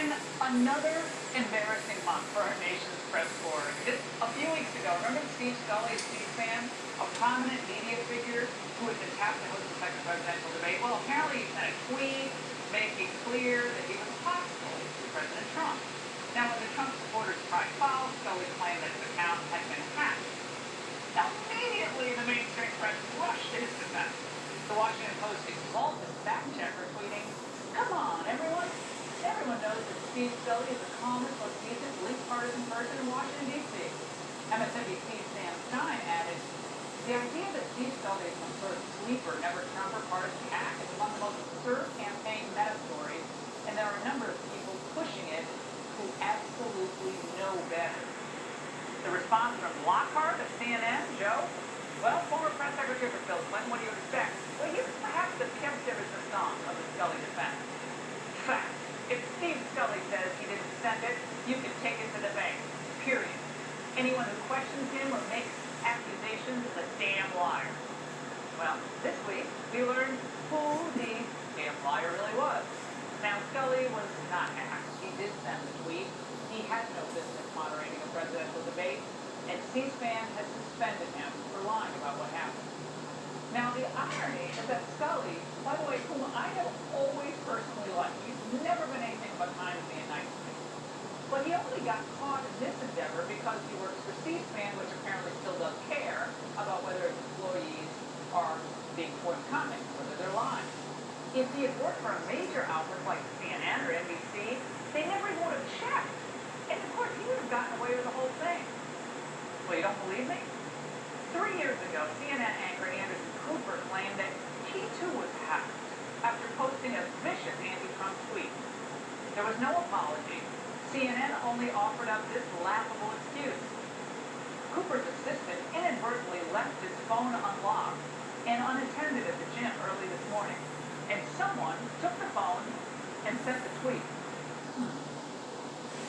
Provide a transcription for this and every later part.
been another embarrassing month for our nation's press corps. Just a few weeks ago, remember Steve Scully, C-SPAN, a prominent media figure who had been tapped to host the second presidential debate? Well, apparently he sent a tweet making clear that he was hostile to President Trump. Now, when the Trump supporters tried foul, Scully claimed that his account had been hacked. Now, immediately, the mainstream press rushed to his defense. The Washington Post exalted fact-checker tweeting, "Come on, everyone. Everyone knows that Steve Scully is the calmest, most decent, least partisan person in Washington, D.C." MSNBC's Sam Stein added, "The idea that Steve Scully is some sort of sleeper, never-Trumper partisan hack is among the most absurd campaign meta-stories, and there are a number of people pushing it who absolutely know better." The response from Lockhart of CNN, Joe? Well, former press secretary for Bill Clinton, what do you expect? Well, here's perhaps the pièce de résistance of the Scully defense. Fact. If Steve Scully says he didn't send it, you can take it to the bank. Period. Anyone who questions him or makes accusations is a damn liar. Well, this week, we learned who the damn liar really was. Now, Scully was not hacked. He did send the tweet. He had no business moderating a presidential debate, and C-SPAN has suspended him for lying about what happened. Now, the irony is that Scully, by the way, whom I have always personally liked, he's never been anything but kind to me and nice to me. But he only got caught in this endeavor because he works for C-SPAN, which apparently still does care about whether its employees are being forthcoming, whether they're lying. If he had worked for a major outlet like CNN or NBC, they never even would have checked. And of course, he would have gotten away with the whole thing. Well, you don't believe me? 3 years ago, CNN anchor Anderson Cooper claimed that he too was hacked after posting a vicious anti-Trump tweet. There was no apology. CNN only offered up this laughable excuse. Cooper's assistant inadvertently left his phone unlocked and unattended at the gym early this morning, and someone took the phone and sent the tweet.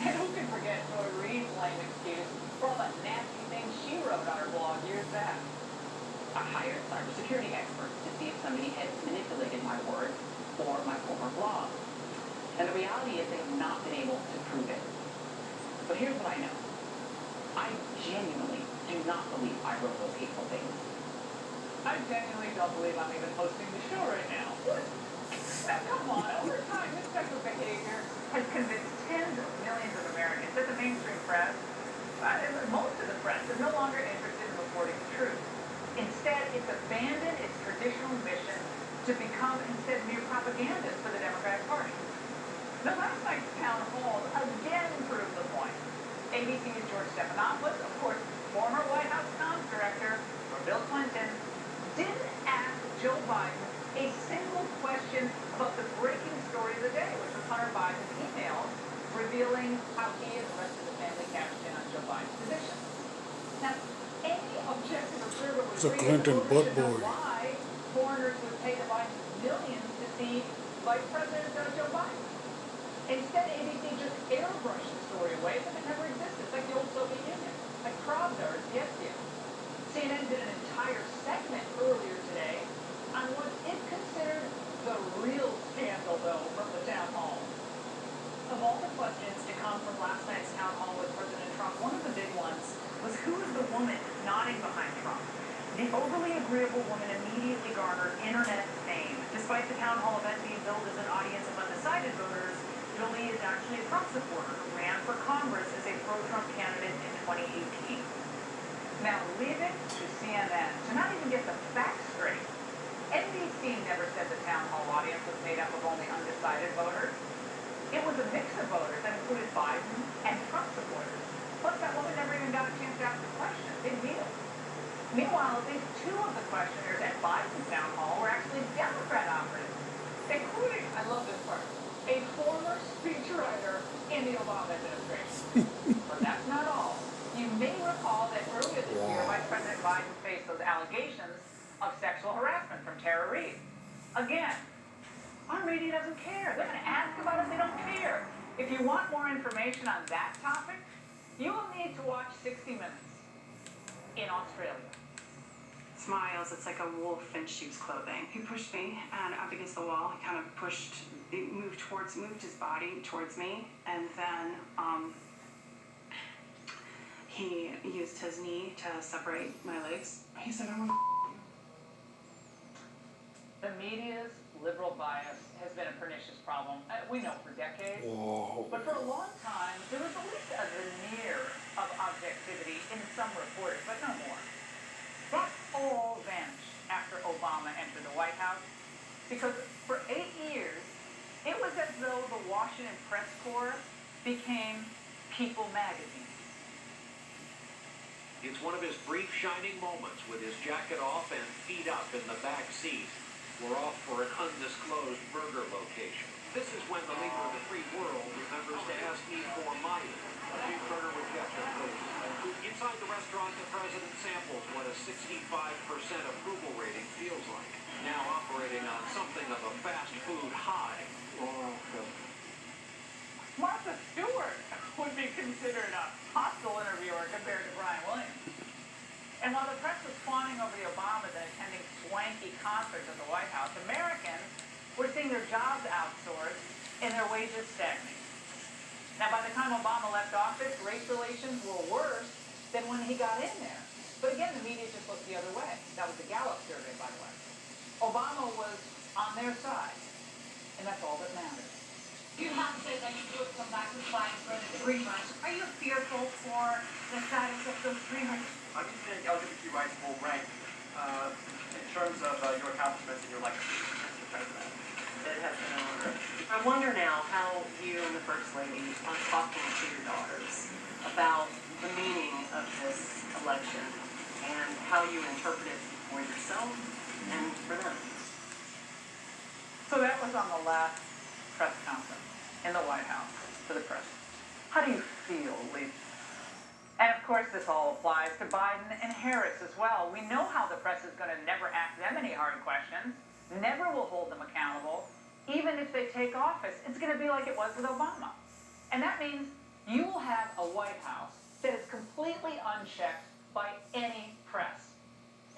And who can forget Joy Reid's lame excuse for all the nasty things she wrote on her blog years back? I hired cybersecurity experts to see if somebody had manipulated my words or my former blog. And the reality is they have not been able to prove it. But here's what I know. I genuinely do not believe I wrote those hateful things. I genuinely don't believe I'm even hosting the show right now. What? Now, come on, over time, this type of behavior has convinced tens of millions of Americans that the mainstream press, most of the press, is no longer interested in reporting the truth. Instead, it's abandoned its traditional mission to become instead mere propagandists for the Democratic Party. Now, last night's town hall again proved the point. ABC's George Stephanopoulos, of course, former White House comms director for Bill Clinton, didn't ask Joe Biden a single question about the breaking story of the day, which was Hunter Biden's emails revealing how he and the rest of the family cashed in on Joe Biden's position. Now, any objective observer would It's a agree that the Clinton voters should butt know boy. why foreigners would pay the Biden millions to see Vice President Joe Biden. Instead, ABC just airbrushed the story away as if it never existed, like the old Soviet Union, like Pravda or Zvezda. CNN did an entire segment earlier today on what it considered the real scandal, though, from the town hall. Of all the questions to come from last night's town hall with President Trump, one of the big ones was who is the woman nodding behind Trump? The overly agreeable woman immediately garnered internet fame. Despite the town hall event being billed as an audience of undecided voters, Jolie is actually a Trump supporter who ran for Congress as a pro-Trump candidate in 2018. Now, leave it to CNN to not even get the facts straight. NBC never said the town hall audience was made up of only undecided voters. It was a mix of voters that included Biden and Trump supporters. Plus, that woman never even got a chance to ask a question. Big deal. Meanwhile, at least two of the questioners at Biden's town hall were actually Democrat operatives, including, I love this part, a former speechwriter in the Obama administration. But that's not all. You may recall that earlier this year, Vice President Biden faced those allegations of sexual harassment from Tara Reid. Again, our media doesn't care. They're going to ask about it, they don't care. If you want more information on that topic, you will need to watch 60 Minutes in Australia. smiles. It's like a wolf in sheep's clothing. He pushed me and up against the wall. He kind of moved his body towards me, and then he used his knee to separate my legs. He said, "I'm gonna." The media's liberal bias has been a pernicious problem, we know, for decades. Whoa. But for a long time, there was at least a veneer of objectivity in some reporters, but no more. That all vanished after Obama entered the White House, because for 8 years, it was as though the Washington press corps became People magazine. It's one of his brief shining moments with his jacket off and feet up in the back seat. We're off for an undisclosed burger location. This is when the leader of the free world remembers to ask me for money. A big burger with ketchup, please. Inside the restaurant, the president samples what a 65% approval rating feels like. Now operating on something of a fast food high. Martha Stewart would be considered a hostile interviewer compared to Brian Williams. And while the press was fawning over the Obamas and attending swanky concerts at the White House, Americans were seeing their jobs outsourced and their wages stagnate. Now, by the time Obama left office, race relations were worse than when he got in there. But again, the media just looked the other way. That was the Gallup survey, by the way. Obama was on their side, and that's all that matters. You have said that you would come back to fight for the dreamers. Are you fearful for the status of those dreamers? How do you think LGBT rights will rank in terms of your accomplishments in your legacy as the president? It has been an honor. I wonder now how you and the First Lady are talking to your daughters about the meaning of this election and how you interpret it for yourself and for them. So that was on the last press conference in the White House for the president. How do you feel, Lisa? And of course, this all applies to Biden and Harris as well. We know how the press is going to never ask them any hard questions, never will hold them accountable. Even if they take office, it's going to be like it was with Obama. And that means you will have a White House that is completely unchecked by any press,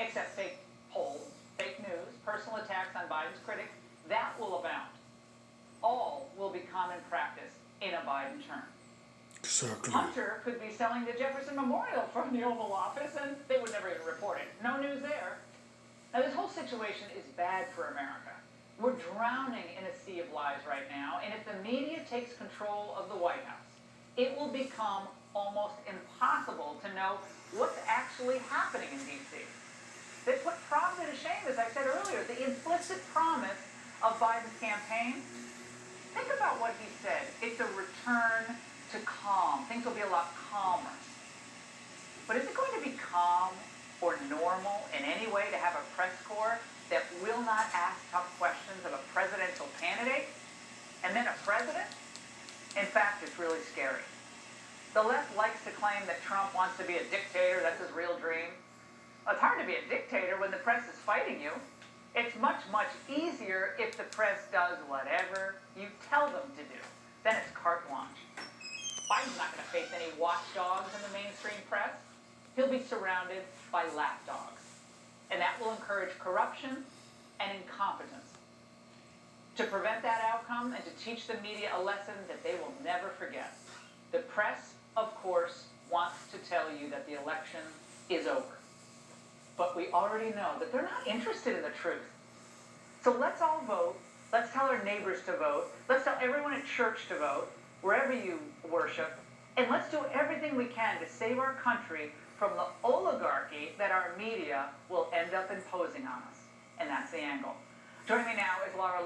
except fake polls, fake news, personal attacks on Biden's critics. That will abound. All will be common practice in a Biden term. Exactly. Hunter could be selling the Jefferson Memorial from the Oval Office, and they would never even report it. No news there. Now, this whole situation is bad for America. We're drowning in a sea of lies right now, and if the media takes control of the White House, it will become almost impossible to know what's actually happening in D.C. They put Trump to shame, as I said earlier, the implicit promise of Biden's campaign. Think about what he said. It's a return to calm. Things will be a lot calmer. But is it going to be calm or normal in any way to have a press corps that will not ask tough questions of a presidential candidate and then a president? In fact, it's really scary. The left likes to claim that Trump wants to be a dictator. That's his real dream. It's hard to be a dictator when the press is fighting you. It's much, much easier if the press does whatever you tell them to do. Then it's carte blanche. Biden's not going to face any watchdogs in the mainstream press. He'll be surrounded by lapdogs. And that will encourage corruption and incompetence. To prevent that outcome and to teach the media a lesson that they will never forget, the press, of course, wants to tell you that the election is over. But we already know that they're not interested in the truth. So let's all vote. Let's tell our neighbors to vote. Let's tell everyone at church to vote, wherever you worship. And let's do everything we can to save our country from the oligarchy that our media will end up imposing on us. And that's the angle. Joining me now is Laura